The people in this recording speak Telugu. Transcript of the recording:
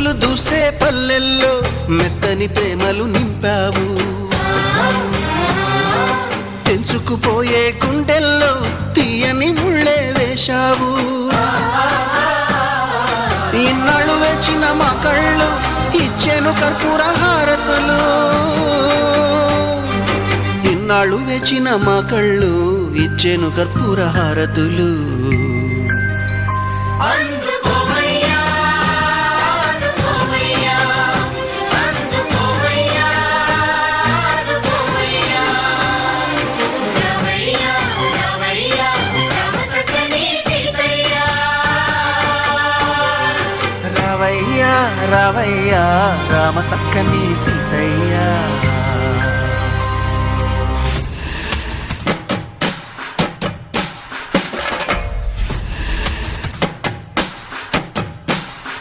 వెలుగులు దూసే పల్లెల్లో మెత్తని ప్రేమలు నింపావు. తెంచుకుపోయే గుండెల్లో తీయని ముళ్ళే వేశావు. ఇన్నాళ్ళు వేచిన మా కళ్ళు ఇచ్చేను కర్పూర హారతులు. ఇన్నాళ్ళు వేచిన మా కళ్ళు ఇచ్చేను కర్పూర హారతులు. రావయ్యా రావయ్యా రామ సక్కని సీతయ్య.